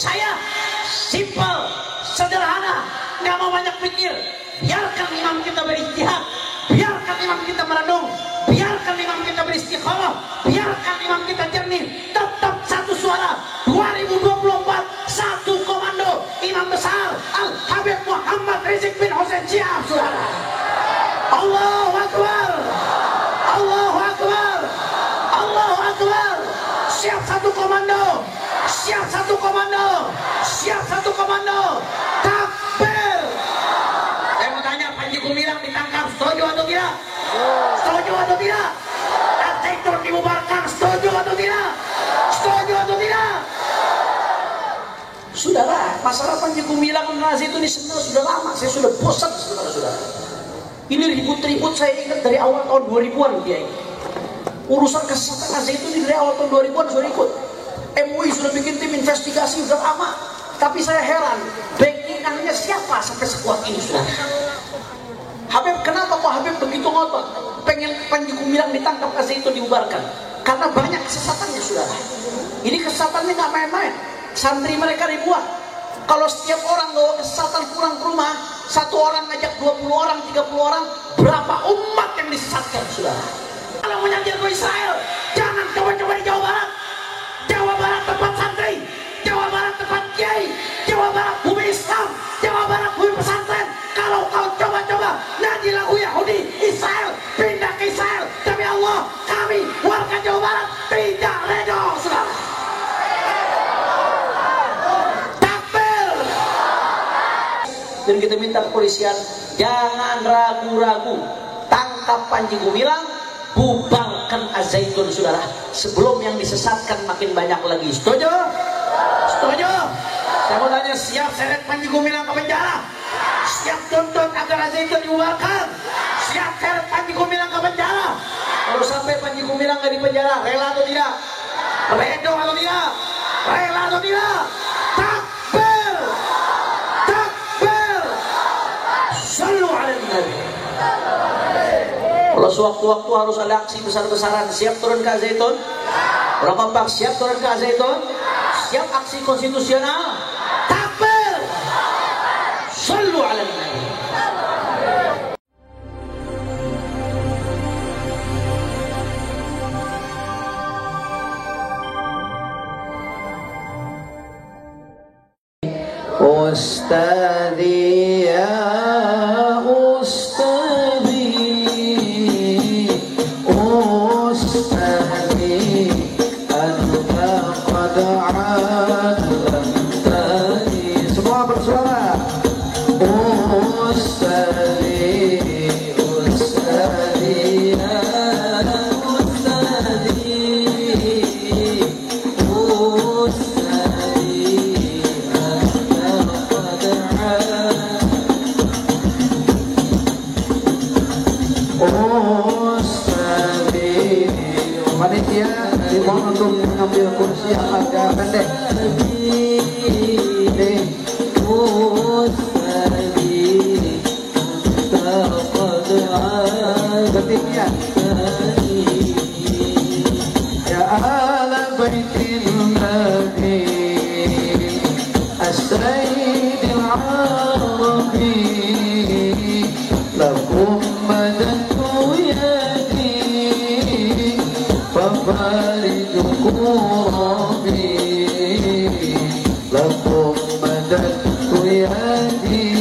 Saya simple, sederhana, nggak mau banyak pikir. Biarkan imam kita berijtihad, biarkan imam kita merenung, biarkan imam kita beristiqamah, biarkan imam kita jernih. Tetap satu suara. 2024 satu komando. Imam besar Al Habib Muhammad Rizik bin Hussein Syihab, saudara. Allahu Akbar, Allahu Akbar, Allahu Akbar. Siap satu komando, siap satu komando, siap satu komando. Takbir. Saya mau tanya, Panji Gumilang ditangkap, setuju atau tidak? Setuju atau tidak? Al-Zaitun dibubarkan, setuju atau tidak? Setuju atau tidak? Saudara, masalah Panji Gumilang itu ini sebenarnya sudah lama. Saya sudah bosan, saudara-saudara. Ini ribut-ribut saya ingat dari awal tahun 2000-an dia ini. Urusan kesesatan Al-Zaitun ini dari awal tahun 2000-an sudah ikut. MUI sudah bikin tim investigasi sudah lama. Tapi saya heran, backingannya siapa sampai sekuat ini, saudara? Habib, kenapa kok Habib begitu ngotot pengen Panji Gumilang ditangkap, Al-Zaitun diubarkan? Karena banyak kesesatannya, saudara. Ini kesesatannya nggak main-main. Santri mereka ribuan. Kalau setiap orang bawa kesesatan pulang ke rumah, satu orang ngajak 20 orang, 30 orang, berapa umat yang disesatkan, saudara? Kalau mau nyindir ke Israel, jangan coba-coba di Jawa Barat. Jawa Barat tempat santri, Jawa Barat tempat kiai, Jawa Barat bumi Islam, Jawa Barat bumi pesantren. Kalau kau coba-coba nyanyi lagu Yahudi, Israel, pindah ke Israel. Demi Allah, kami warga Jawa Barat tidak reda, saudara. Dan kita minta kepolisian jangan ragu-ragu, tangkap Panji Gumilang, bubarkan Al-Zaitun, saudara, sebelum yang disesatkan makin banyak lagi. Setuju? Setuju? Saya mau tanya, siap seret Panji Gumilang ke penjara? Siap tuntut agar Al-Zaitun dibubarkan? Siap seret Panji Gumilang ke penjara? Kalau sampai Panji Gumilang nggak di penjara, rela atau tidak? Redo atau tidak? Rela atau tidak? Takbir! Sallu ala Nabi. Kalau sewaktu-waktu harus ada aksi besar-besaran, siap turun ke Al-Zaitun? Orang kompak siap turun ke Al-Zaitun? Siap aksi konstitusional? Takbir! Sallu ala Nabi. Ustadi ya dimohon untuk mengambil kursi yang agak pendek. Ketiknya ya ala baitin nabi asraidil arabi lakum madatu yadi fafarijukum rabbi lakum madatu yadi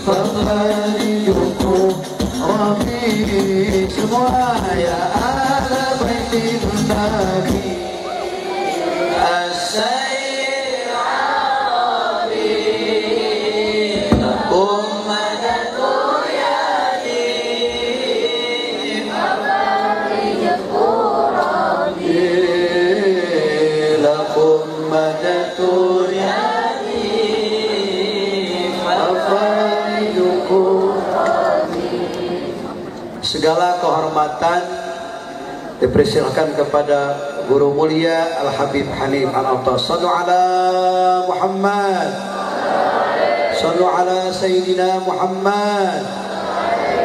fafarijukum Rabbi. Semua ya ala baitin nabi as-sayyid Arabi lakum madatu yadi fafarijukum Rabbi lakum madatu yadi fafarijukum. Segala kehormatan dipersilakan kepada Guru Mulia Al-Habib Hanif Al-Attas. Sallu ala Muhammad, sallu ala Sayyidina Muhammad.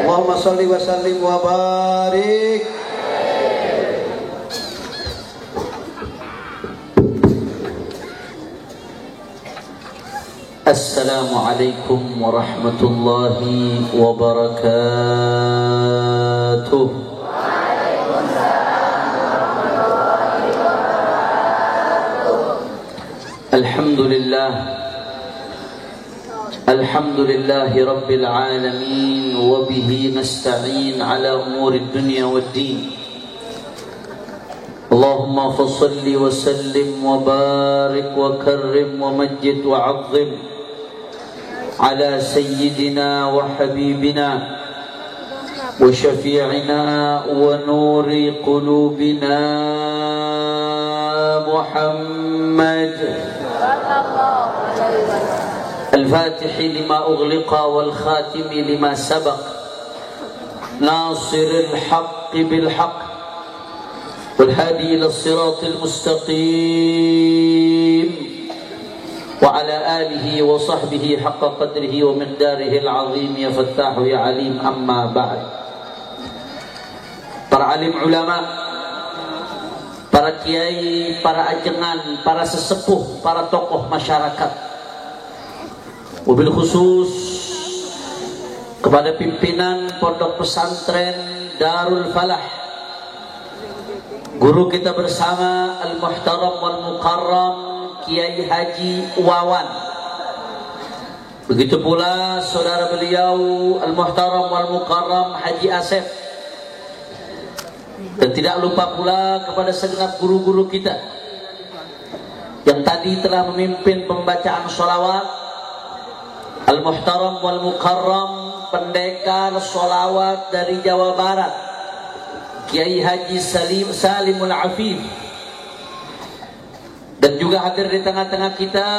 Allahumma salli wa sallim wa barik. Assalamualaikum warahmatullahi wabarakatuh. Alhamdulillah, alhamdulillahi rabbil alamin, wa bihi nasta'in ala umuri dunya waddin. Allahumma fassalli wa sallim wa barik wa karrim wa majjid wa 'azzim على سيدنا وحبيبنا وشفيعنا ونور قلوبنا محمد الفاتح لما أغلق والخاتم لما سبق ناصر الحق بالحق والهادي إلى الصراط المستقيم وعلى آله وصحبه حق قدره ومقداره العظيم يا فتاح يا عليم أما بعد. Para alim ulama, para kiai, para ajengan, para sesepuh, para tokoh masyarakat, wabil khusus kepada pimpinan Pondok Pesantren Darul Falah, guru kita bersama Al-Muhtaram wal Mukarram Kiai Haji Wawan. Begitu pula saudara beliau Al-Muhtaram wal Mukarram Haji Asef. Dan tidak lupa pula kepada segenap guru-guru kita yang tadi telah memimpin pembacaan sholawat. Al-Muhtaram wal Mukarram pendekar sholawat dari Jawa Barat, Kiai Haji Salimul Afif. Dan juga hadir di tengah-tengah kita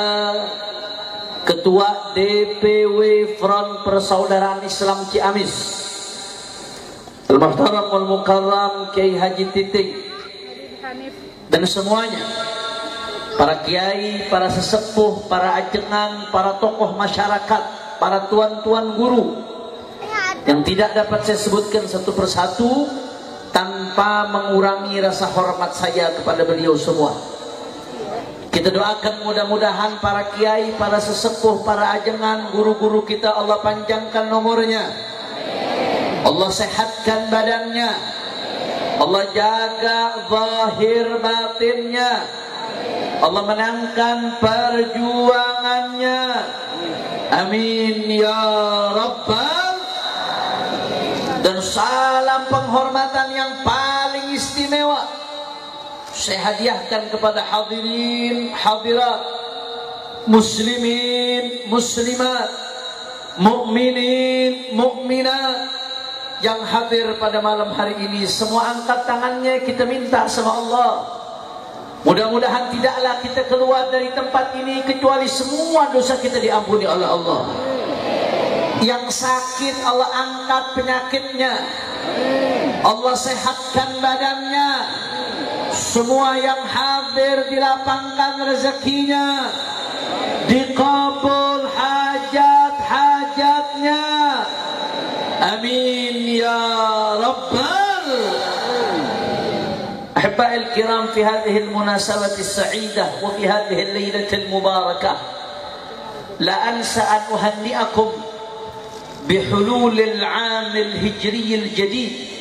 Ketua DPW Front Persaudaraan Islam Ciamis, Al-Muhtaram wal Mukarram Kiai Haji Titik, dan semuanya, para kiai, para sesepuh, para ajengan, para tokoh masyarakat, para tuan-tuan guru yang tidak dapat saya sebutkan satu persatu tanpa mengurangi rasa hormat saya kepada beliau semua. Kita doakan mudah-mudahan para kiai, para sesepuh, para ajengan, guru-guru kita Allah panjangkan nomornya, Allah sehatkan badannya, Allah jaga zahir batinnya, Allah menangkan perjuangannya. Amin ya Rabbal. Dan salam penghormatan yang paling istimewa saya hadiahkan kepada hadirin, hadirat, muslimin, muslimat, mukminin, mukminat yang hadir pada malam hari ini. Semua angkat tangannya, kita minta sama Allah. Mudah-mudahan tidaklah kita keluar dari tempat ini kecuali semua dosa kita diampuni oleh Allah. Yang sakit Allah angkat penyakitnya, Allah sehatkan badannya. Semua yang hadir dilapangkan rezekinya, dikabul hajat-hajatnya. Amin ya Rabbal. Ahibbai al-kiram, fi hadhihi al-munasabah as-sa'idah wa fi hadhihi al-laylah al-mubarakah la ansa an uhanni'akum bihulul al-'am al-hijri al-jadid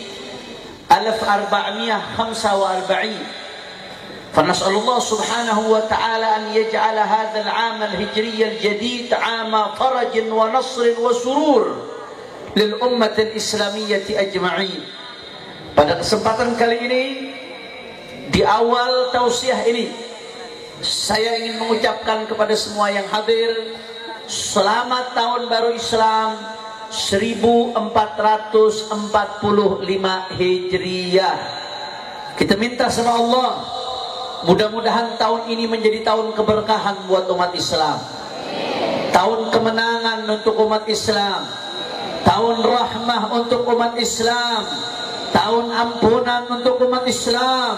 1445. فنسأل الله سبحانه وتعالى أن يجعل هذا العام الهجري الجديد عام فرج ونصر وسرور للأمة الإسلامية أجمعين. Pada kesempatan kali ini, di awal tausiah ini, saya ingin mengucapkan kepada semua yang hadir selamat tahun baru Islam 1445 Hijriyah. Kita minta sama Allah, mudah-mudahan tahun ini menjadi tahun keberkahan buat umat Islam, tahun kemenangan untuk umat Islam, tahun rahmah untuk umat Islam, tahun ampunan untuk umat Islam.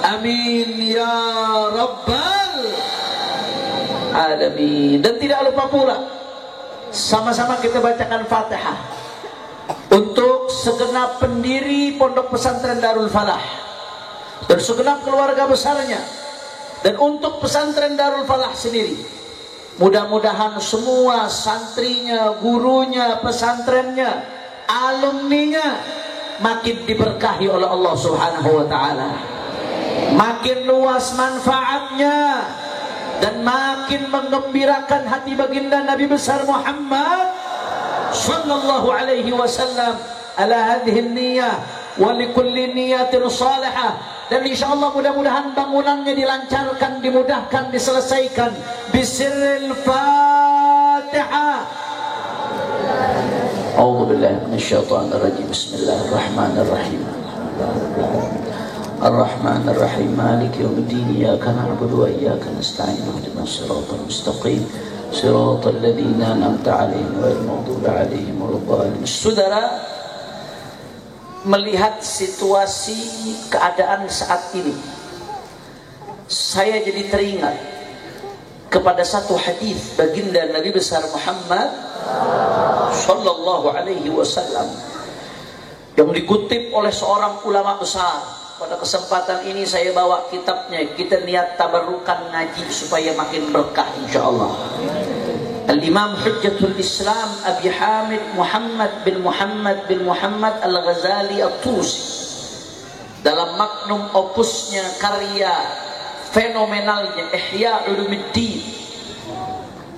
Amin ya Rabbal Alamin. Dan tidak lupa pula, sama-sama kita bacakan Fatihah untuk segenap pendiri Pondok Pesantren Darul Falah dan segenap keluarga besarnya, dan untuk pesantren Darul Falah sendiri. Mudah-mudahan semua santrinya, gurunya, pesantrennya, alumninya makin diberkahi oleh Allah Subhanahu wa taala. Makin luas manfaatnya dan makin menggembirakan hati baginda Nabi besar Muhammad sallallahu alaihi wasallam. Ala hadhihi niyyah wa likulli niyatin salihah. Dan insyaallah mudah-mudahan bangunannya dilancarkan, dimudahkan, diselesaikan. Bisirril Fatihah. A'udzu billahi minasyaitonir rajim. Bismillahirrahmanirrahim. Ar-Rahmanir Rahim. Maliki yaumiddin. Iyyaka na'budu wa iyyaka nasta'in. Ihdinas siratal mustaqim. Siratal ladzina an'amta 'alaihim ghairil maghdubi 'alaihim waladdallin. Saudara, melihat situasi keadaan saat ini, saya jadi teringat kepada satu hadis baginda Nabi besar Muhammad sallallahu alaihi wasallam yang dikutip oleh seorang ulama besar. Pada kesempatan ini saya bawa kitabnya, kita niat tabarukan ngaji supaya makin berkah insyaallah. Al-Imam Hujjatul Islam Abi Hamid Muhammad bin Muhammad Al-Ghazali At-Tusi dalam magnum opusnya, karya fenomenalnya Ihya Ulumuddin,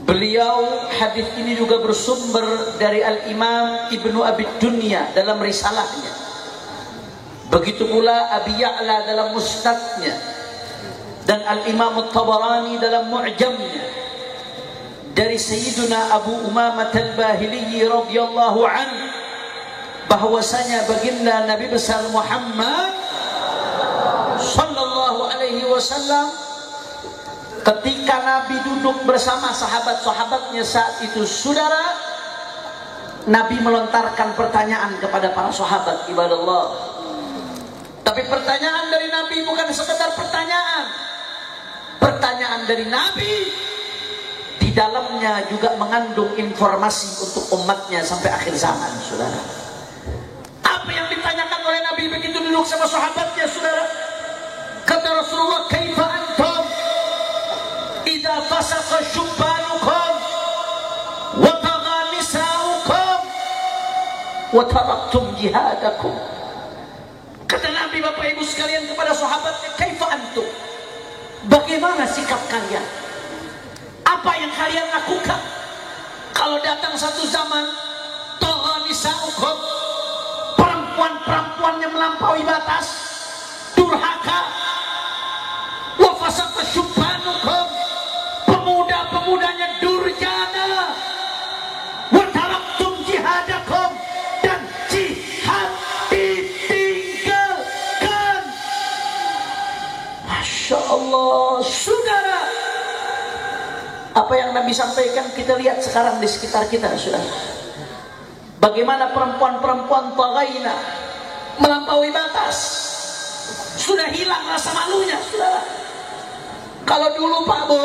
beliau hadis ini juga bersumber dari Al-Imam Ibnu Abi Dunya dalam risalahnya, begitu pula Abi Ya'la dalam Musnadnya, dan Al-Imam At-Tabarani dalam Mu'jamnya, dari Sayyiduna Abu Umamah Al-Bahili radhiyallahu anhu, bahwasanya baginda Nabi besar Muhammad sallallahu alaihi wasallam ketika Nabi duduk bersama sahabat-sahabatnya saat itu, saudara, Nabi melontarkan pertanyaan kepada para sahabat, ibadallah. Tapi pertanyaan dari Nabi bukan sekedar pertanyaan. Pertanyaan dari Nabi di dalamnya juga mengandung informasi untuk umatnya sampai akhir zaman, saudara. Apa yang ditanyakan oleh Nabi begitu duduk sama sahabatnya, saudara? Kata Rasulullah, kaifa antum idza fasaqa syubbanukum wa tagha nisaukum wa taraktum jihadakum. Kata Nabi, Bapak Ibu sekalian, kepada sahabatnya, kaifa antum, bagaimana sikap kalian? Apa yang kalian lakukan kalau datang satu zaman tagha nisaukum, perempuan-perempuannya melampaui batas, durhaka, wa fasaqa syubbanukum, pemuda-pemudanya durjana, wa taraktum jihadakum, dan jihad ditinggalkan. Masya Allah, saudara, apa yang Nabi sampaikan kita lihat sekarang di sekitar kita, saudara. Bagaimana perempuan-perempuan taghaina, melampaui batas, sudah hilang rasa malunya, saudara. Kalau dulu Pak Bu,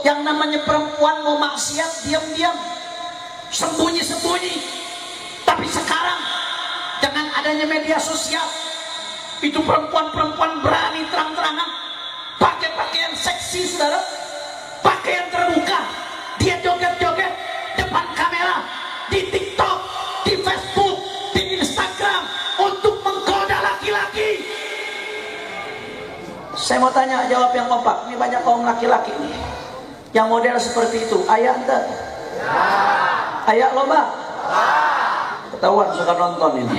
yang namanya perempuan mau maksiat diam-diam, sembunyi-sembunyi. Tapi sekarang dengan adanya media sosial, itu perempuan-perempuan berani terang-terangan pakai pakaian seksi, saudara, pakaian terbuka, dia joget-joget depan kamera di TikTok, di Facebook, di Instagram untuk menggoda laki-laki. Saya mau tanya, jawab yang kompak. Ini banyak kaum laki-laki nih yang model seperti itu. Ayah ente? Ya. Ayah loba? Ya. Ketahuan suka nonton ini.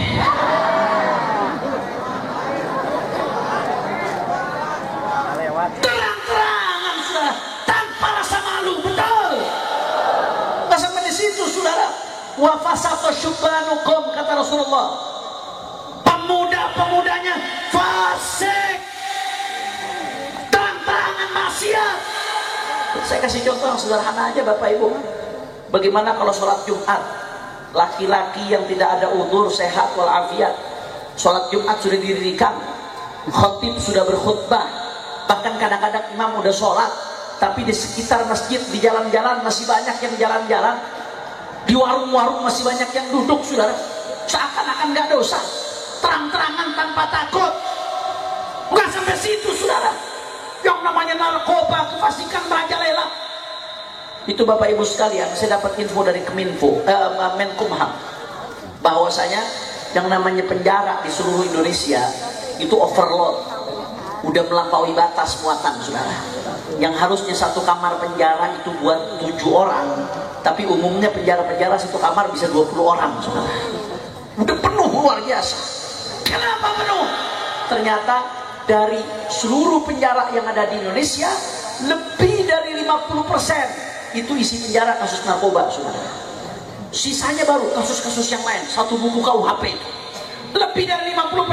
Terang-terangan, sudah tanpa rasa malu, betul. Nggak sampai di situ, saudara. Wa fasaqa syubbanukum, kata Rasulullah, pemuda-pemudanya fasik, terang-terangan maksiat. Saya kasih contoh yang sederhana aja, Bapak Ibu. Bagaimana kalau sholat Jumat, laki-laki yang tidak ada udzur, sehat walafiat, sholat Jumat sudah didirikan, khatib sudah berkhutbah, bahkan kadang-kadang imam udah sholat, tapi di sekitar masjid, di jalan-jalan masih banyak yang jalan-jalan, di warung-warung masih banyak yang duduk, saudara. Seakan-akan nggak dosa, terang-terangan tanpa takut. Nggak sampai situ, saudara. Yang namanya narkoba, kefasikan merajalela, Itu Bapak Ibu sekalian, saya dapat info dari Menkumham bahwasanya yang namanya penjara di seluruh Indonesia itu overload, udah melampaui batas muatan, saudara. Yang harusnya satu kamar penjara itu buat 7 orang, tapi umumnya penjara-penjara satu kamar bisa 20 orang, saudara. Udah penuh luar biasa. Kenapa penuh? Ternyata dari seluruh penjara yang ada di Indonesia, lebih dari 50% itu isi penjara kasus narkoba, saudara. Sisanya baru kasus-kasus yang lain. Satu buku KUHP itu. Lebih dari 50%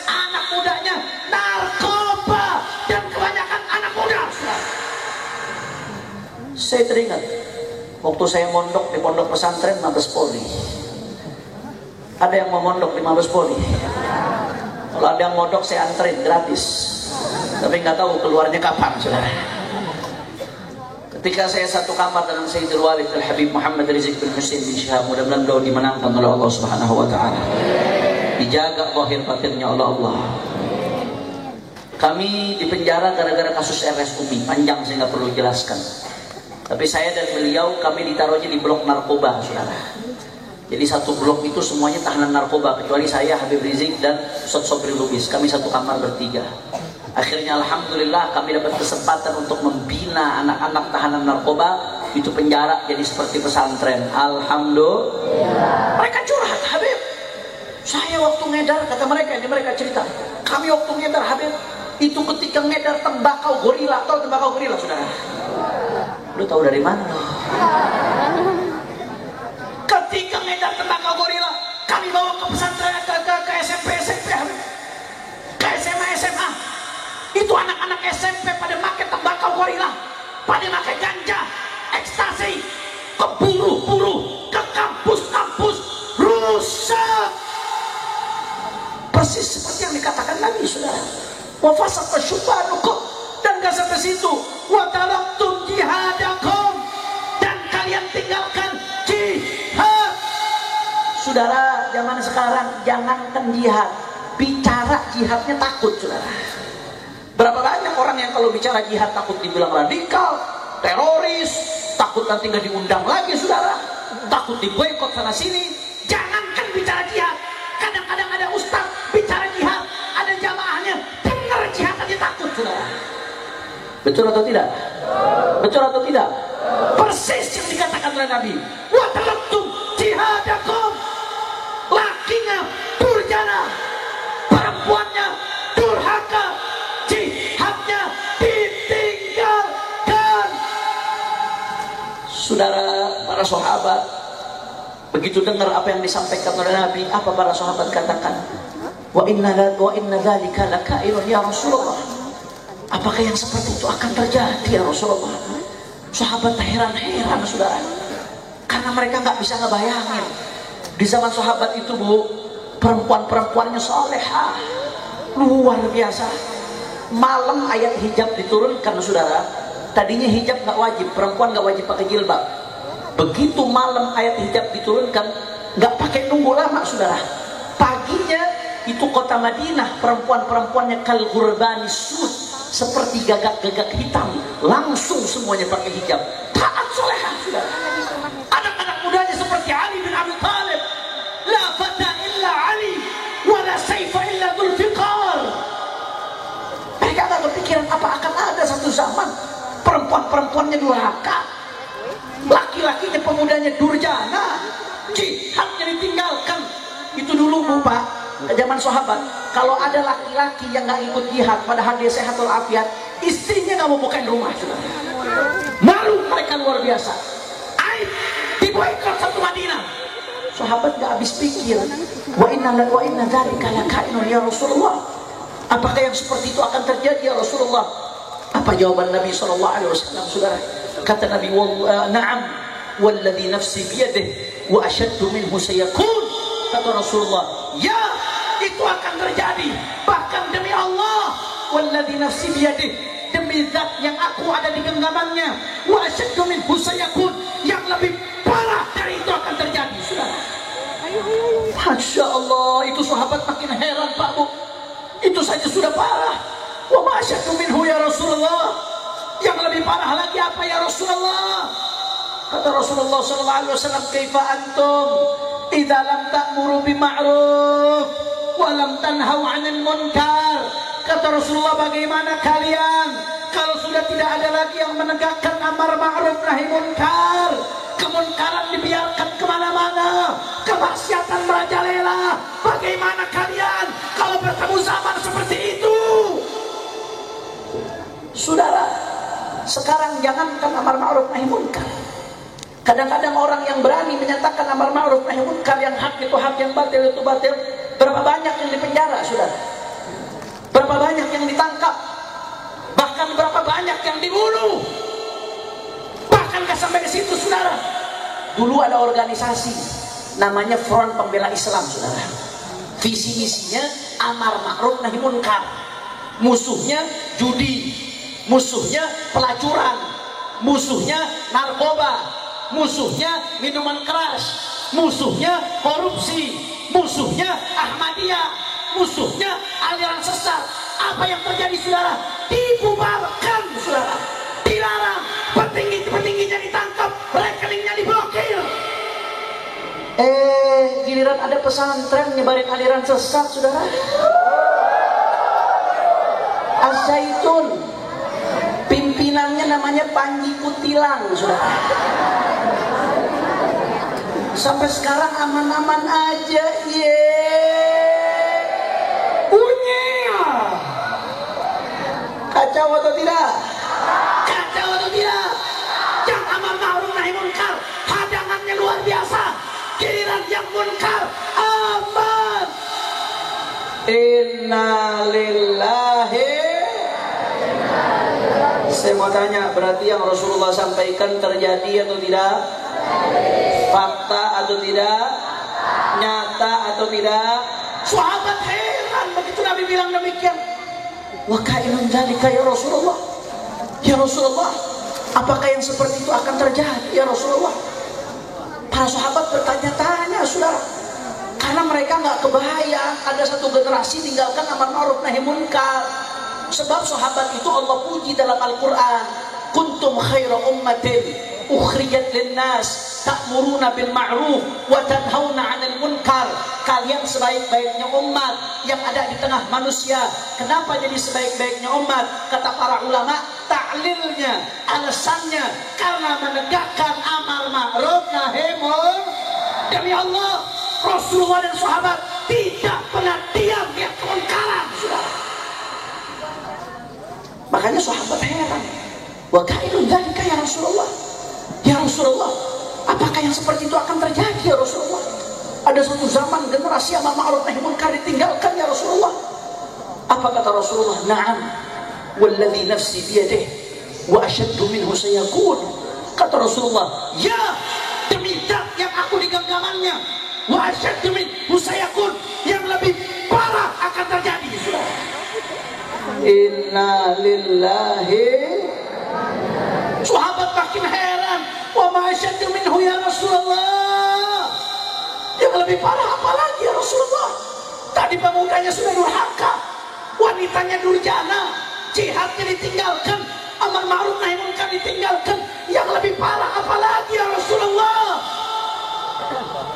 anak mudanya narkoba, dan kebanyakan anak muda, saudara. Saya teringat waktu saya mondok di pondok pesantren Mabes Polri. Ada yang mau mondok di Mabes Polri? Kalau ada yang mondok saya anterin gratis. Tapi nggak tahu keluarnya kapan, saudara. Ketika saya satu kamar dengan Sayyidul Walid Al-Habib Muhammad Rizik bin Husain bin Syihab, mudah-mudahan beliau dimenangkan oleh Allah Subhanahu wa taala. Dijaga zahir batinnya oleh Allah. Kami di penjara gara-gara kasus RS Umi, panjang saya nggak perlu jelaskan. Tapi saya dan beliau kami ditaruhnya di blok narkoba, saudara. Jadi satu blok itu semuanya tahanan narkoba, kecuali saya, Habib Rizik, dan Ustaz Sobri Lubis. Kami satu kamar bertiga. Akhirnya alhamdulillah kami dapat kesempatan untuk membina anak-anak tahanan narkoba. Itu penjara jadi seperti pesantren. Alhamdulillah. Mereka curhat, Habib, saya waktu ngedar, kata mereka, ini mereka cerita, kami waktu ngedar, Habib, itu ketika ngedar tembakau gorila. Tahu tembakau gorila, saudara? Lu tahu dari mana? Ketika ngedar tembakau gorila, kami bawa ke pesantren, ke SMP, Habib, ke SMA. Itu anak-anak SMP pada pakai tembakau gorila, pada pakai ganja, ekstasi, ke buruh-buruh, ke kampus-kampus, rusak. Persis seperti yang dikatakan Nabi, saudara. Wa fasaqa syubhanukum, dan gak sampai situ. Wa taraktum jihadakum, dan kalian tinggalkan jihad. Saudara, zaman sekarang jangankan jihad, bicara jihadnya takut, saudara. Berapa banyak orang yang kalau bicara jihad takut dibilang radikal, teroris, takut nanti nggak diundang lagi, saudara, takut diboikot sana sini. Jangankan bicara jihad, kadang-kadang ada ustaz bicara jihad, ada jamaahnya dengar jihad aja takut, saudara. Betul atau tidak? Betul atau tidak? Persis yang dikatakan oleh Nabi. Wa taraktum jihadakum, lakinya durjana, perempuannya durhaka, jihadnya ditinggalkan. Saudara, para sahabat begitu dengar apa yang disampaikan oleh Nabi, apa para sahabat katakan? Wa inna dzalika lakairun ya Rasulullah. Apakah yang seperti itu akan terjadi ya Rasulullah? Sahabat heran-heran, saudara, karena mereka nggak bisa ngebayangin di zaman sahabat itu, Bu, perempuan-perempuannya salehah luar biasa. Malam ayat hijab diturunkan, saudara. Tadinya hijab nggak wajib, perempuan nggak wajib pakai jilbab. Begitu malam ayat hijab diturunkan, nggak pakai nunggu lama, saudara. Paginya itu kota Madinah, perempuan-perempuannya kal gurbani sud, seperti gagak-gagak hitam, langsung semuanya pakai hijab. Taat solehah, saudara. Anak-anak mudanya seperti Ali bin Abi Thalib, la fata illa Ali, wa la sayfa illa Dzulfiqar. Mereka tak berpikiran apa akan ada satu zaman perempuan-perempuannya durhaka, laki-lakinya pemudanya durjana, jihadnya ditinggalkan. Itu dulu, Bu, Pak, zaman sahabat, kalau ada laki-laki yang nggak ikut jihad padahal dia sehat walafiat, istrinya nggak mau bukain rumah, saudara. Malu mereka luar biasa. Aib diboikot satu Madinah. Sahabat nggak habis pikir. Wa inna dzalika lakainun ya Rasulullah. Apakah yang seperti itu akan terjadi ya Rasulullah? Apa jawaban Nabi SAW, saudara? Kata Nabi, na'am, walladhi nafsi biyadih, wa asyaddu minhu sayakun. Kata Rasulullah, ya, itu akan terjadi. Bahkan demi Allah, walladhi nafsi biyadih, demi zat yang aku ada di genggamannya, wa asyaddu minhu sayakun, yang lebih parah dari itu akan terjadi, saudara. Masya Allah, itu sahabat makin heran, Pak, Bu. Itu saja sudah parah. Wa ma asyaddu minhu ya Rasulullah. Yang lebih parah lagi apa ya Rasulullah? Kata Rasulullah SAW, kaifa antum idza lam ta'muru bima'ruf wa lam tanhau 'anil munkar. Kata Rasulullah, bagaimana kalian kalau sudah tidak ada lagi yang menegakkan amar ma'ruf nahi munkar, kemunkaran dibiarkan kemana-mana, kemaksiatan merajalela. Bagaimana kalian kalau bertemu zaman seperti itu? Saudara, sekarang jangankan amar ma'ruf nahi munkar, kadang-kadang orang yang berani menyatakan amar ma'ruf nahi munkar, yang hak itu hak, yang batil itu batil, berapa banyak yang dipenjara, saudara? Berapa banyak yang ditangkap? Bahkan berapa banyak yang dibunuh? Bahkan sampai ke situ, saudara. Dulu ada organisasi namanya Front Pembela Islam, saudara. Visi misinya amar ma'ruf nahi munkar. Musuhnya judi, musuhnya pelacuran, musuhnya narkoba, musuhnya minuman keras, musuhnya korupsi, musuhnya Ahmadiyah, musuhnya aliran sesat. Apa yang terjadi, saudara? Dibubarkan, saudara. Dilarang, petingginya ditangkap, rekeningnya diblokir. Giliran ada pesantren nyebarin aliran sesat, saudara. Az-Zaitun, pimpinannya namanya Panji Kutilang, saudara. Sampai sekarang aman-aman aja, bunyi. Kacau atau tidak? Kacau atau tidak? Yang amar ma'ruf nahi munkar, hadangannya luar biasa. Giliran yang munkar, aman. Inna lillahi. Saya mau tanya, berarti yang Rasulullah sampaikan terjadi atau tidak? Fakta atau tidak? Nyata atau tidak? Sahabat heran begitu Nabi bilang demikian. Wa kainun dzalika ya Rasulullah. Ya Rasulullah, apakah yang seperti itu akan terjadi ya Rasulullah? Para sahabat bertanya-tanya, saudara, karena mereka nggak kebayang ada satu generasi tinggalkan amar ma'ruf nahi munkar. Sebab sahabat itu Allah puji dalam Al-Quran, kuntum khaira ummatin ukhrijat linnas ta'muruna bil ma'ruf wa tanhauna 'anil munkar. Kalian sebaik-baiknya umat yang ada di tengah manusia. Kenapa jadi sebaik-baiknya umat? Kata para ulama, ta'lilnya, alasannya karena menegakkan amar ma'ruf nahi munkar. Demi Allah, Rasulullah dan sahabat tidak pernah diam di kemungkaran, saudara. Makanya sahabat heran, wa kainun dzalika ya Rasulullah. Ya Rasulullah, apakah yang seperti itu akan terjadi ya Rasulullah? Ada satu zaman generasi amar ma'ruf nahi munkar ditinggalkan ya Rasulullah. Apa kata Rasulullah? Na'am, walladzi nafsi biyadihi wa ashaddu minhu sayakun. Kata Rasulullah, ya, demi zat yang aku di genggamannya, wa ashaddu minhu sayakun, yang lebih parah akan terjadi, saudara. Inna lillahi. Sahabat makin heran, wa ma ashaddu minhu ya Rasulullah. Yang lebih parah apa lagi ya Rasulullah? Tadi pemudanya sudah durhaka, wanitanya durjana, jihadnya ditinggalkan, amar ma'ruf nahi munkar ditinggalkan. Yang lebih parah apa lagi ya Rasulullah?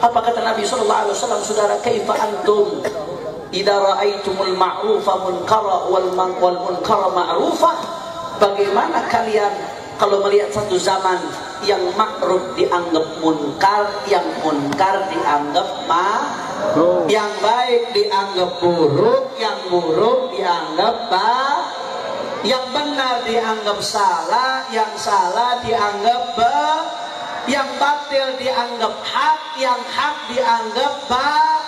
Apa kata Nabi sallallahu alaihi wasallam, saudara, kaifa antum idza ra'aitumul ma'rufa munkara wal munkara ma'rufa? Bagaimana kalian kalau melihat satu zaman yang ma'ruf dianggap munkar, yang munkar dianggap ma'ruf, yang baik dianggap buruk, yang buruk dianggap baik, yang benar dianggap salah, yang salah dianggap baik, yang batil dianggap hak, yang hak dianggap baik,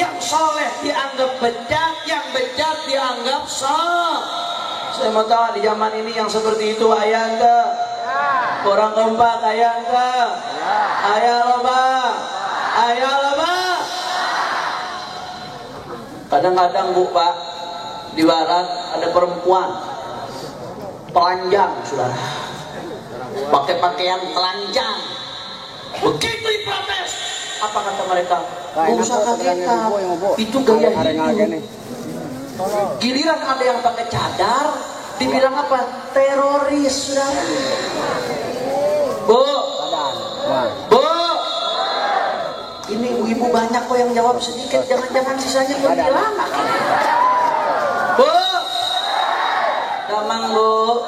yang soleh dianggap bejat, yang bejat dianggap soleh. Saya mau tahu di zaman ini yang seperti itu ayah enggak? Kurang kompak ayah enggak? Ayah loba, ayah loba. Kadang-kadang Bu Pak, di barat ada perempuan telanjang, saudara, pakai pakaian telanjang. Begitu diprotes, apa kata mereka? Gak usah kagetan, itu gaya hidup. Giliran ada yang pakai cadar, dibilang apa? Teroris, saudara. Bu, Bu. Ini ibu-ibu banyak kok yang jawab sedikit, jangan-jangan sisanya kuntilanak. Bu. Damang Bu.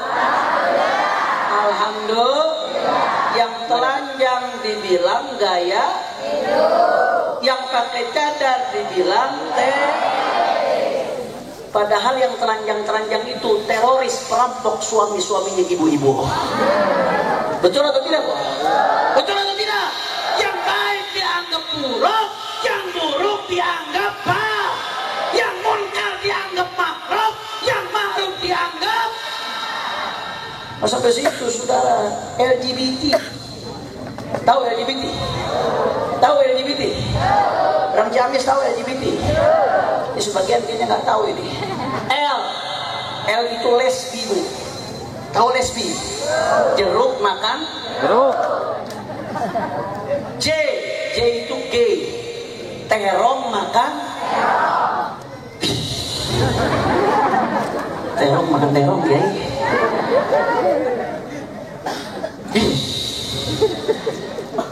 Alhamdulillah. Yang telanjang dibilang gaya hidup. Yang pakai cadar dibilang padahal yang telanjang-telanjang itu teroris, perampok suami-suaminya ibu-ibu. Betul atau tidak, Bu? Betul atau tidak? Yang baik dianggap buruk, yang buruk dianggap baik, yang munkar dianggap makruh, yang ma'ruf dianggap. Sampai situ, saudara. LGBT. Tahu LGBT? Tahu LGBT? Orang Ciamis tahu LGBT? Ini sebagian kayaknya nggak tahu ini. L itu lesbi, Bu. Tahu lesbi? Jeruk makan jeruk. J itu gay. Terong makan terong makan terong, ya.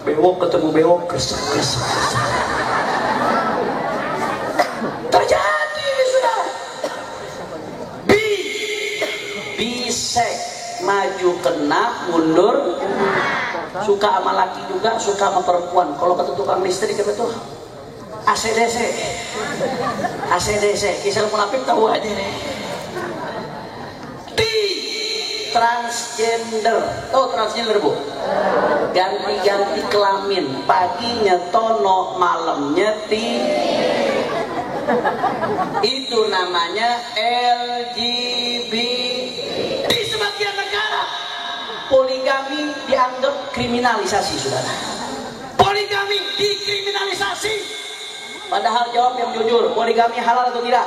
Bewok ketemu bewok, kresek. Terjadi ini, sudah. Bisek, maju kena, mundur. Suka sama laki juga, suka sama perempuan. Kalau kata tukang listrik apa tuh? ACDC. Kisah Mulapip tahu aja deh. Transgender. Oh, transgender, Bu. Ganti-ganti kelamin. Paginya tono, malamnya itu namanya LGBT. Di sebagian negara poligami dianggap kriminalisasi, saudara. Poligami dikriminalisasi. Padahal jawab yang jujur, poligami halal atau tidak?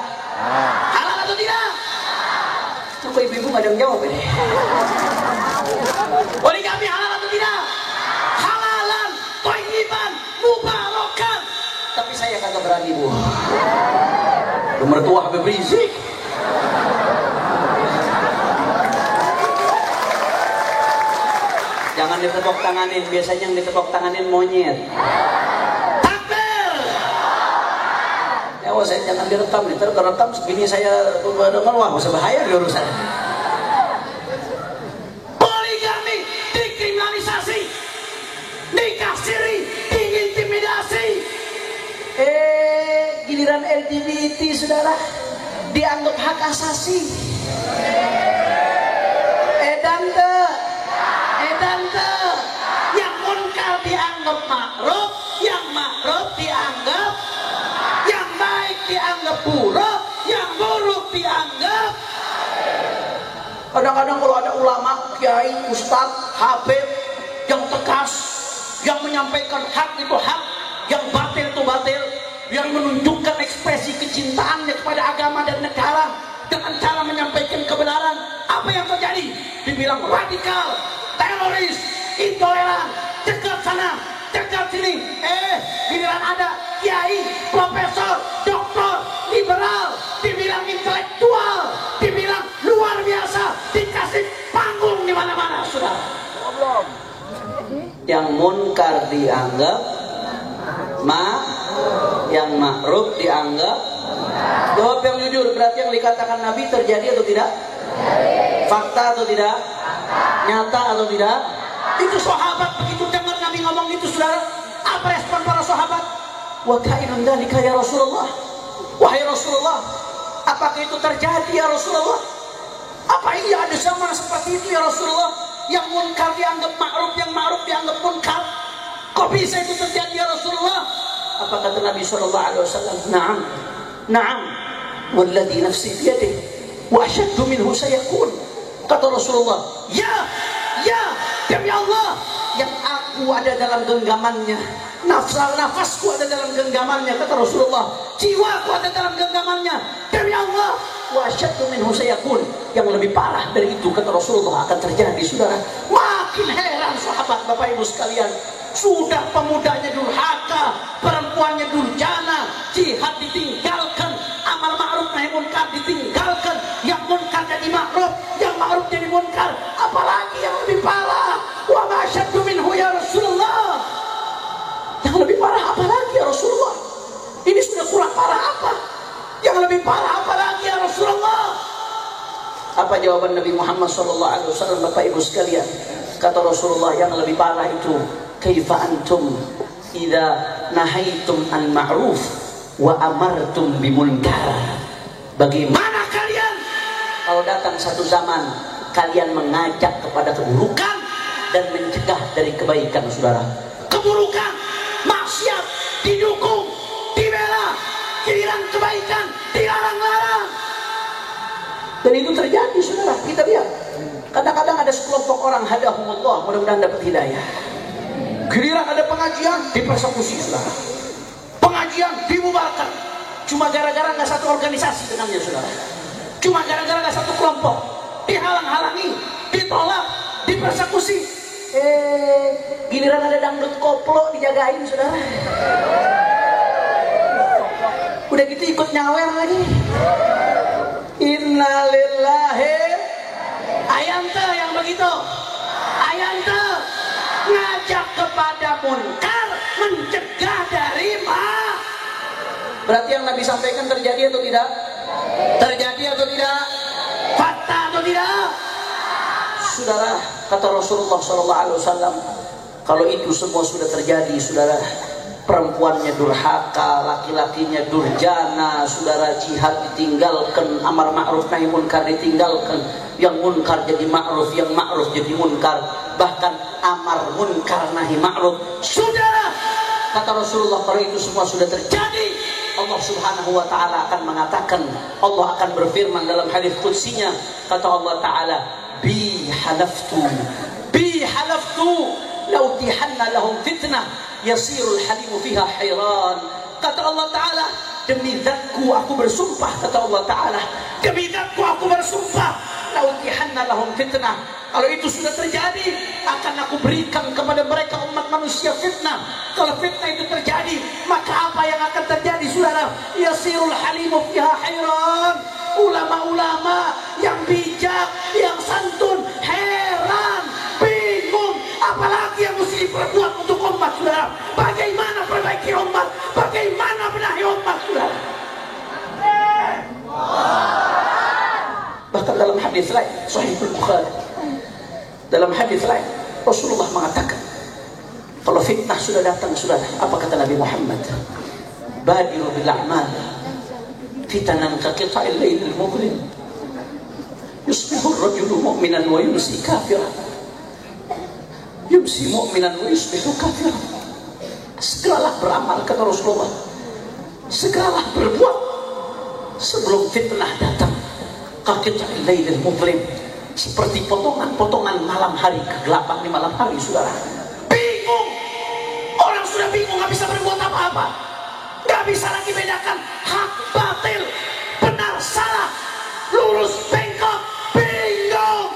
Halal atau tidak? Coba ibu-ibu nggak ada yang jawab ini. Poligami halal atau tidak? Halalan, thayyiban, mubarakan. Tapi saya kagak berani, Bu. Mertua Habib Rizik. Jangan ditepuk tanganin, biasanya yang ditepuk tanganin monyet. Takbir. Ya, wah, saya jangan direkam nih, terus kerekam segini saya dengar, wah, bisa bahaya di urusan. Poligami dikriminalisasi, dikasiri, diintimidasi. Giliran LGBT, saudara, dianggap hak asasi. Dante, yang munkar dianggap makruh, yang makruh dianggap, yang baik dianggap buruk, yang buruk dianggap. Kadang-kadang kalau ada ulama, kiai, ustadz, habib yang tegas, yang menyampaikan hak itu hak, yang batil itu batil, yang menunjukkan ekspresi kecintaannya kepada agama dan negara dengan cara menyampaikan kebenaran, apa yang terjadi? Dibilang radikal, teroris, intoleran, cegat sana, cegat sini. Giliran ada kiai, profesor, doktor, liberal, dibilang intelektual, dibilang luar biasa, dikasih panggung di mana-mana, saudara. Yang munkar dianggap yang ma'ruf dianggap. Jawab yang jujur, berarti yang dikatakan Nabi terjadi atau tidak? Fakta atau tidak? Nyata atau tidak? Itu sahabat begitu dengar Nabi ngomong itu, saudara, apa respon para sahabat? Wa kainun dzalika ya Rasulullah. Wahai Rasulullah, apakah itu terjadi ya Rasulullah? Apa iya ada zaman seperti itu ya Rasulullah? Yang munkar dianggap ma'ruf, yang ma'ruf dianggap munkar. Kok bisa itu terjadi ya Rasulullah? Apa kata Nabi sallallahu alaihi wasallam? Na'am. Walladzi nafsi biyadihi wa ashaddu minhu sayakun. Kata Rasulullah, ya, demi Allah, yang aku ada dalam genggamannya, nafasku ada dalam genggamannya, kata Rasulullah, jiwaku ada dalam genggamannya, demi Allah, wa asyaddu minhu sayakun, yang lebih parah dari itu, kata Rasulullah, akan terjadi, saudara. Makin heran sahabat, Bapak Ibu sekalian, sudah pemudanya durhaka, perempuannya durjana, jihad ditinggalkan, amal ma'ruf nahi munkar ditinggalkan, yang munkar jadi ma'ruf, yang ma'ruf jadi munkar, apalagi yang lebih parah? Wa ma asyaddu minhu ya Rasulullah. parah apa lagi ya Rasulullah? Ini sudah kurang parah apa? Yang lebih parah apa lagi ya Rasulullah? Apa jawaban Nabi Muhammad SAW, Bapak Ibu sekalian? Kata Rasulullah, yang lebih parah itu, kaifa antum idza nahaitum an ma'ruf wa amartum bimunkar. Bagaimana kalian kalau datang satu zaman kalian mengajak kepada keburukan dan mencegah dari kebaikan, saudara? Keburukan, maksiat didukung, dibela, giliran kebaikan dilarang-larang. Dan itu terjadi, saudara. Kita lihat, kadang-kadang ada sekelompok orang, hadahumullah, mudah-mudahan dapat hidayah, giliran ada pengajian dipersekusi, saudara. Pengajian dibubarkan, cuma gara-gara nggak satu organisasi dengannya, saudara. Cuma gara-gara nggak satu kelompok, dihalang-halangi, ditolak, dipersekusi. Giliran ada dangdut koplo dijagain, saudara. Udah gitu ikut nyawer lagi. Innalillahi. Ayante yang begitu, ayante ngajak kepada munkar, mencegah dari ma. Berarti yang Nabi sampaikan terjadi atau tidak? Terjadi atau tidak? Fakta atau tidak? Saudara, kata Rasulullah SAW, kalau itu semua sudah terjadi, saudara, perempuannya durhaka, laki-lakinya durjana, saudara, jihad ditinggalkan, amar ma'ruf nahi munkar ditinggalkan, yang munkar jadi ma'ruf, yang ma'ruf jadi munkar, bahkan amar munkar nahi ma'ruf. Saudara, kata Rasulullah, kalau itu semua sudah terjadi, Allah Subhanahu wa ta'ala akan mengatakan, Allah akan berfirman dalam hadis qudsinya, kata Allah ta'ala, bi halaftu lautihanna lahum fitnah yasirul halimu fiha hayran. Kata Allah ta'ala, demi zatku aku bersumpah, kata Allah ta'ala, demi zatku aku bersumpah, lautihanna lahum fitnah, kalau itu sudah terjadi akan aku berikan kepada mereka umat manusia fitnah. Kalau fitnah itu terjadi, maka apa yang akan terjadi, saudara? Yasirul halimu fiha hayran. Ulama-ulama yang bijak, yang santun, heran, bingung, apalagi yang mesti diperbuat untuk umat, saudara. Bagaimana perbaiki umat, bagaimana benahi umat, saudara. Bahkan dalam hadis lain, Sahih Bukhari, dalam hadis lain Rasulullah mengatakan, kalau fitnah sudah datang, saudara, apa kata Nabi Muhammad? Badiru bil a'mal fitanan ka qita'il lailil mudlim yusbihu ar-rajulu mu'minan wa yumsi kafiran yumsi mu'minan wa yusbihu kafiran. Segeralah beramal, kata Rasulullah, segeralah berbuat sebelum fitnah datang. Ka qita'il lailil mudlim, seperti potongan-potongan malam hari, kegelapan di malam hari, saudara. Bingung, orang sudah bingung, nggak bisa berbuat apa-apa, nggak bisa lagi bedakan hak batil, benar salah, lurus bengkok, bingung,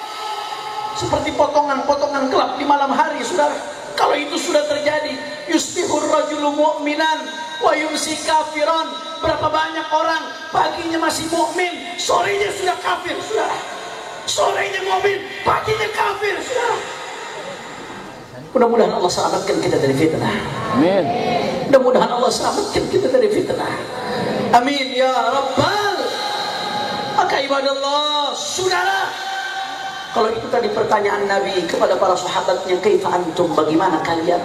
seperti potongan-potongan gelap di malam hari, saudara. Kalau itu sudah terjadi, yusbihur rajulu mu'minan wa yumsi kafiran. Berapa banyak orang paginya masih mukmin, sorenya sudah kafir, saudara. Sorenya mukmin, paginya kafir, saudara. Mudah-mudahan Allah selamatkan kita dari fitnah. Amin. Mudah-mudahan Allah selamatkan kita dari fitnah. Amin ya Rabbal. Maka ibadallah, saudara, kalau itu tadi pertanyaan Nabi kepada para sahabatnya, kaifa antum, bagaimana kalian?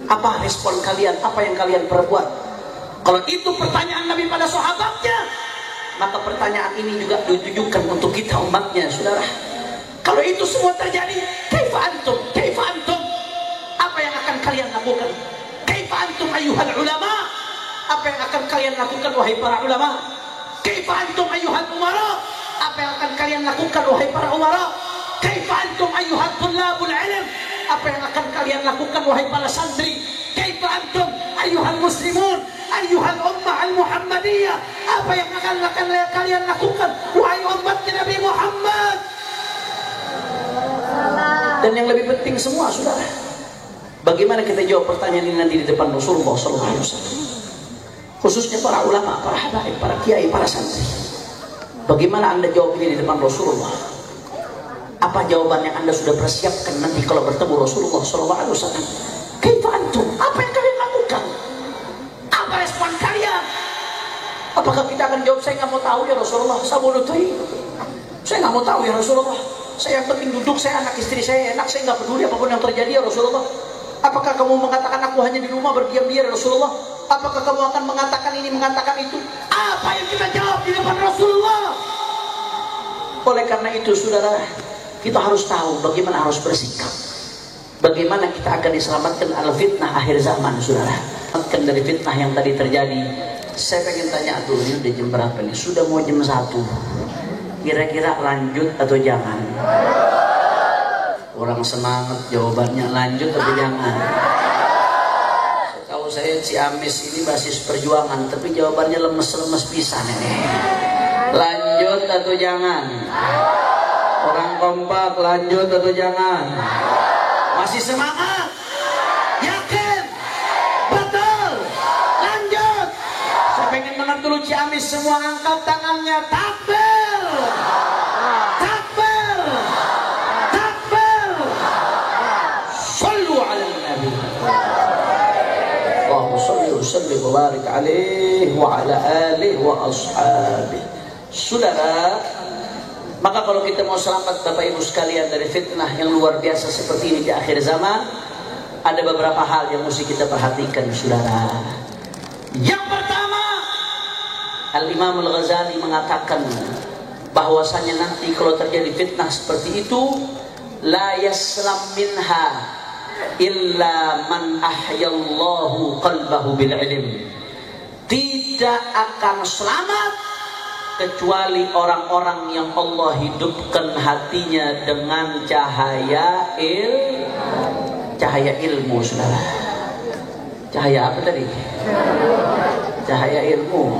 Apa respon kalian? Apa yang kalian perbuat? Kalau itu pertanyaan Nabi pada sahabatnya, maka pertanyaan ini juga ditujukan untuk kita umatnya, saudara. Kalau itu semua terjadi, kaifa antum? Kaifa antum? Apa yang akan kalian lakukan? Kaifa antum ayyuhal ulama? Apa yang akan kalian lakukan, wahai para ulama? Kaifa antum ayyuhal umara? Apa yang akan kalian lakukan, wahai para umara? Kaifa antum ayyuhal tullabul ilm? Apa yang akan kalian lakukan, wahai para santri? Kaifa antum ayyuhal muslimun, ayyuhal ummah al-muhammadiyah? Apa yang akan kalian lakukan, wahai umat Nabi Muhammad? Dan yang lebih penting semua, saudara, bagaimana kita jawab pertanyaan ini nanti di depan Rasulullah SAW, khususnya para ulama, para habaib, para kiai, para santri. Bagaimana anda jawab ini di depan Rasulullah? Apa jawaban yang anda sudah persiapkan nanti kalau bertemu Rasulullah SAW? Kaifa antum? Apa yang kalian lakukan? Apakah kita akan jawab, saya nggak mau tahu ya Rasulullah, saya bodoh tuh. Saya nggak mau tahu ya Rasulullah. Saya yang penting duduk, saya anak istri saya enak, saya nggak peduli apapun yang terjadi ya Rasulullah. Apakah kamu mengatakan aku hanya di rumah berdiam-diam ya Rasulullah? Apakah kamu akan mengatakan ini, mengatakan itu? Apa yang kita jawab di depan Rasulullah? Oleh karena itu saudara, kita harus tahu bagaimana harus bersikap. Bagaimana kita akan diselamatkan al-fitnah akhir zaman saudara. Selamatkan dari fitnah yang tadi terjadi. Saya pengen tanya dulu, ini udah jam berapa nih? Sudah mau jam 1. Kira-kira lanjut atau jangan? Orang semangat jawabannya lanjut atau jangan. Tahu saya Ciamis ini basis perjuangan, tapi jawabannya lemes-lemes pisan ini. Lanjut atau jangan? Orang kompak, lanjut atau jangan? Masih semangat? Yakin? Betul? Lanjut? Saya pengen dengar dulu Ciamis semua angkat tangannya. Takbir! Takbir! Takbir! Sallu ala Nabi. Allahumma salli wa sallim wa barik alaihi wa ala alihi wa ashabihi. Saudara, maka kalau kita mau selamat Bapak Ibu sekalian dari fitnah yang luar biasa seperti ini di akhir zaman, ada beberapa hal yang mesti kita perhatikan saudara. Yang pertama, Al-Imam Al-Ghazali mengatakan bahwasanya nanti kalau terjadi fitnah seperti itu, la yaslam minha illa man ahyallahu qalbahu bil ilm. Tidak akan selamat kecuali orang-orang yang Allah hidupkan hatinya dengan cahaya ilmu saudara. Cahaya apa tadi? Cahaya ilmu.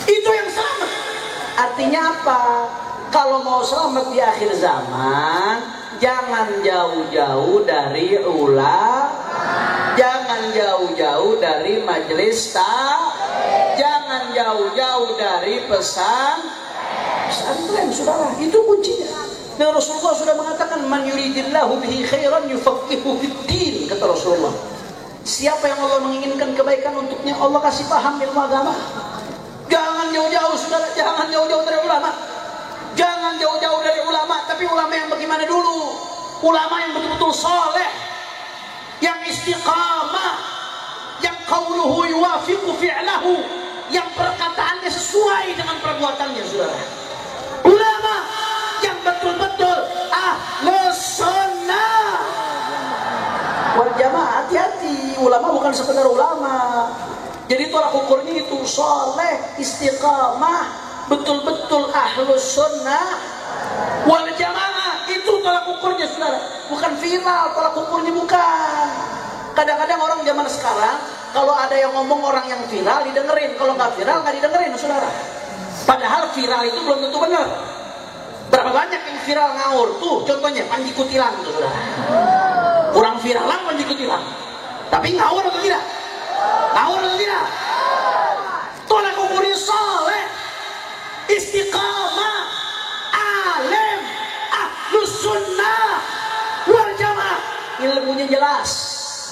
Itu yang selamat. Artinya apa? Kalau mau selamat di akhir zaman, jangan jauh-jauh dari ulama, jangan jauh-jauh dari majelis jangan jauh-jauh dari pesantren saudara. Itu kuncinya. Dan Rasulullah sudah mengatakan man yuridillahu bihi khairan yufaqihu fid-din, kata Rasulullah. Siapa yang Allah menginginkan kebaikan untuknya, Allah kasih paham ilmu agama. Jangan jauh-jauh saudara, jangan jauh-jauh dari ulama. Jangan jauh-jauh dari ulama, tapi ulama yang bagaimana dulu? Ulama yang betul-betul saleh, yang istiqamah, yang qauluhu yuwafiqu fi'lahu, yang perkataannya sesuai dengan perbuatannya saudara. Ulama yang betul-betul ahlus sunnah wal jamaah. Hati-hati, ulama bukan sekedar ulama. Jadi tolak ukurnya itu saleh, istiqamah, betul-betul ahlus sunnah wal jamaah. Itu tolak ukurnya saudara. Bukan viral, tolak ukurnya bukan. Kadang-kadang orang zaman sekarang kalau ada yang ngomong orang yang viral didengerin, kalau nggak viral nggak didengerin saudara. Padahal viral itu belum tentu benar. Berapa banyak yang viral ngawur tuh, contohnya Panji Kutilang tuh saudara. Kurang viral lah Panji Kutilang, tapi ngawur atau tidak? Ngawur atau tidak? Tolak ukurnya saleh, istiqamah, alim, ahlus sunnah wal jamaah. Ilmunya jelas,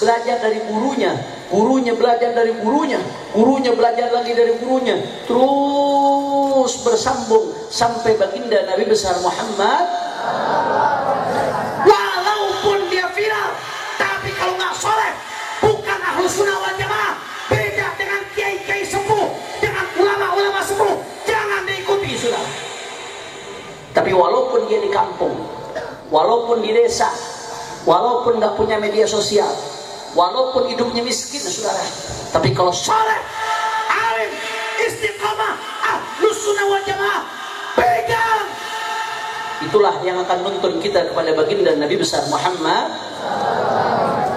belajar dari gurunya, gurunya belajar dari gurunya, gurunya belajar lagi dari gurunya, terus bersambung sampai baginda Nabi besar Muhammad. Walaupun dia viral, tapi kalau nggak soleh, bukan ahlus sunnah wal jamaah, beda dengan kiai-kiai sepuh, dengan ulama-ulama sepuh, jangan diikuti sudah. Tapi walaupun dia di kampung, walaupun di desa, walaupun nggak punya media sosial, walaupun hidupnya miskin saudara, tapi kalau saleh, alim, istiqamah, ahlus sunnah wal jamaah, pegang. Itulah yang akan nuntun kita kepada baginda Nabi besar Muhammad.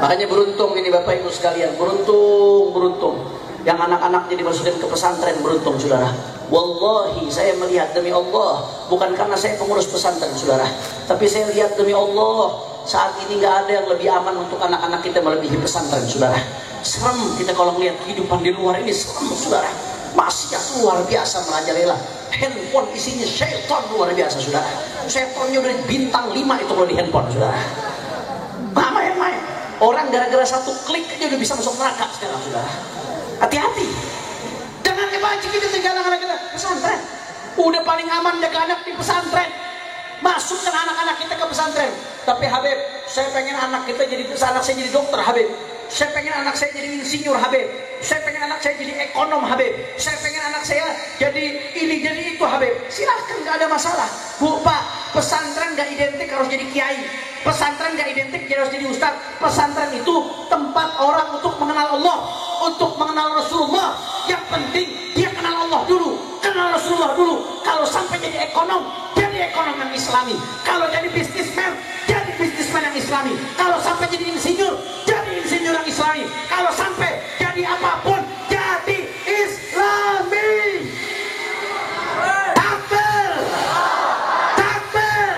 Makanya beruntung ini Bapak Ibu sekalian, beruntung yang anak-anaknya dimasukkan ke pesantren, beruntung saudara. Wallahi saya melihat demi Allah, bukan karena saya pengurus pesantren saudara, tapi saya lihat demi Allah, saat ini nggak ada yang lebih aman untuk anak-anak kita melebihi pesantren saudara. Serem kita kalau melihat kehidupan di luar ini, serem saudara. Maksiat luar biasa merajalela, handphone isinya syaitan luar biasa saudara. Syaitannya udah bintang 5 itu kalau di handphone saudara. Nggak main-main. Orang gara-gara satu klik aja udah bisa masuk neraka sekarang saudara. Hati-hati. wajib kita jaga anak-anak kita pesantren. Udah paling aman jaga anak di pesantren. Masukkan anak-anak kita ke pesantren. Tapi Habib, saya pengen anak kita jadi anak saya jadi dokter Habib. Saya pengen anak saya jadi insinyur Habib. Saya pengen anak saya jadi ekonom Habib. Saya pengen anak saya jadi ini jadi itu Habib. Silahkan, nggak ada masalah. Bu, Pak, pesantren nggak identik harus jadi kiai. Pesantren nggak identik harus jadi ustaz. Pesantren itu tempat orang untuk mengenal Allah, untuk mengenal Rasulullah. Yang penting dia kenal Allah dulu, kenal Rasulullah dulu. Kalau sampai jadi ekonom, jadi ekonom yang Islami. Kalau jadi bisnismen, jadi bisnismen yang Islami. Kalau sampai jadi insinyur, jadi insinyur yang Islami. Kalau sampai jadi apapun, jadi Islami. Takbir, takbir.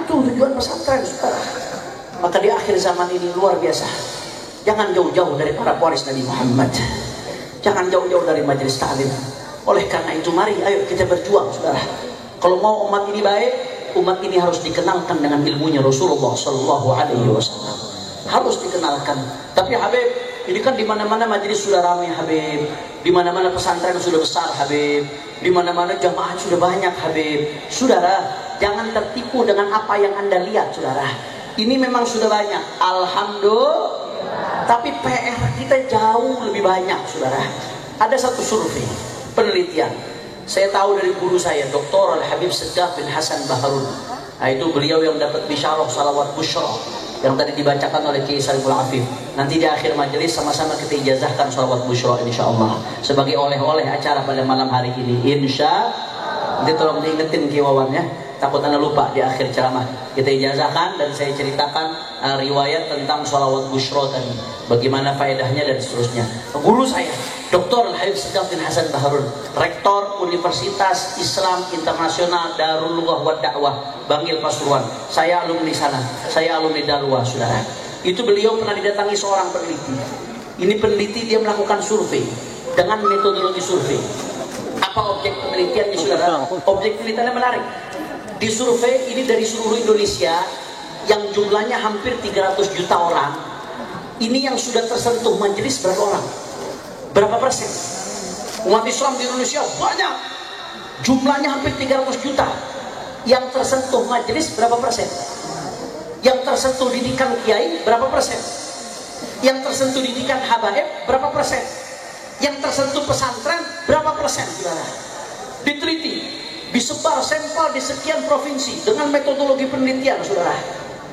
Itu tujuan pesantren, saudara. Maka di akhir zaman ini luar biasa. Jangan jauh-jauh dari para pewaris Nabi Muhammad. Jangan jauh-jauh dari majelis taklim. Oleh karena itu mari ayo kita berjuang, saudara. Kalau mau umat ini baik, umat ini harus dikenalkan dengan ilmunya Rasulullah Shallallahu Alaihi Wasallam. Harus dikenalkan. Tapi Habib, ini kan di mana-mana majelis sudah ramai Habib, di mana-mana pesantren sudah besar Habib, di mana-mana jamaah sudah banyak Habib. Saudara, jangan tertipu dengan apa yang Anda lihat, saudara. Ini memang sudah banyak, alhamdulillah. Tapi PR kita jauh lebih banyak, saudara. Ada satu survei, penelitian. Saya tahu dari guru saya, Dr. Al-Habib Seggaf bin Hasan Baharun. Nah, itu beliau yang dapat bisyarah salawat busyra yang tadi dibacakan oleh Kiai Salimul Afif. Nanti di akhir majelis sama-sama kita ijazahkan salawat busyra insyaallah sebagai oleh-oleh acara pada malam hari ini. Nanti tolong diingetin Ki Wawan ya. Takut Anda lupa di akhir ceramah. Kita ijazahkan dan saya ceritakan riwayat tentang salawat busyra tadi. Bagaimana faedahnya dan seterusnya. Guru saya, Dr. Al-Habib Seggaf bin Hasan Baharun, Rektor Universitas Islam Internasional Darul Lughah wa Da'wah, Bangil Pasuruan. Saya alumni sana. Saya alumni Darwa, saudara. Itu beliau pernah didatangi seorang peneliti. Ini peneliti, dia melakukan survei dengan metodologi survei. Apa objek penelitiannya, saudara? Objek penelitiannya menarik. Di survei ini dari seluruh Indonesia yang jumlahnya hampir 300 juta orang. Ini yang sudah tersentuh majelis berapa orang? Berapa persen? Umat Islam di Indonesia banyak. Jumlahnya hampir 300 juta. Yang tersentuh majelis berapa persen? Yang tersentuh didikan kiai berapa persen? Yang tersentuh didikan habaib berapa persen? Yang tersentuh pesantren berapa persen? Saudara, diteliti, disebar sampel di sekian provinsi dengan metodologi penelitian, saudara.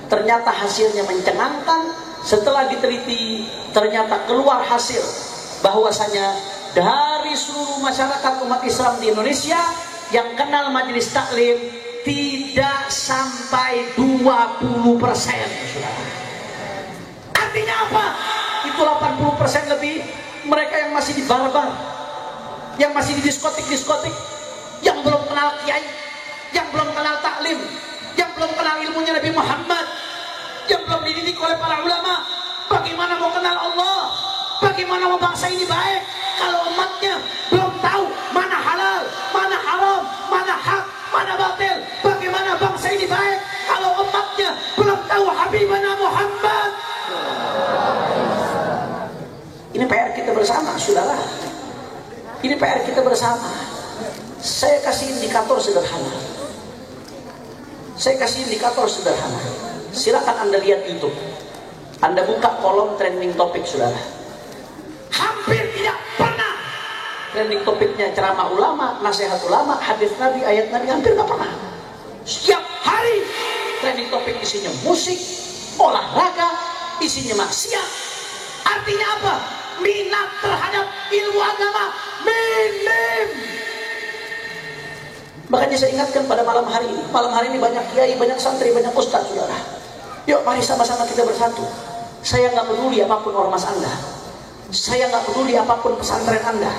Ternyata hasilnya mencengangkan. Setelah diteliti, ternyata keluar hasil bahwasanya dari seluruh masyarakat umat Islam di Indonesia yang kenal majelis taklim tidak sampai 20%, saudara. Artinya apa? Itu 80% lebih mereka yang masih di bar-bar, yang masih di diskotik-diskotik, yang belum kenal kiai, yang belum kenal taklim, yang belum kenal ilmunya Nabi Muhammad, yang belum dididik oleh para ulama. Bagaimana mau kenal Allah? Bagaimana mau bangsa ini baik kalau umatnya belum tahu mana halal, mana haram, mana hak, mana batil? Bagaimana bangsa ini baik kalau umatnya belum tahu Habibana Muhammad? Ini PR kita bersama, saudara. Ini PR kita bersama. Saya kasih indikator sederhana. Saya kasih indikator sederhana. Silakan Anda lihat YouTube. Anda buka kolom trending topik, saudara. Hampir tidak pernah trending topiknya ceramah ulama, nasihat ulama, hadis Nabi, ayat Nabi, hampir nggak pernah. Setiap hari trending topik isinya musik, olahraga, isinya maksiat. Artinya apa? Minat terhadap ilmu agama minim. Makanya saya ingatkan pada malam hari ini. Malam hari ini banyak kiai, banyak santri, banyak ustaz, saudara. Yuk mari sama-sama kita bersatu. Saya nggak peduli apapun ormas Anda. Saya nggak peduli apapun pesantren Anda.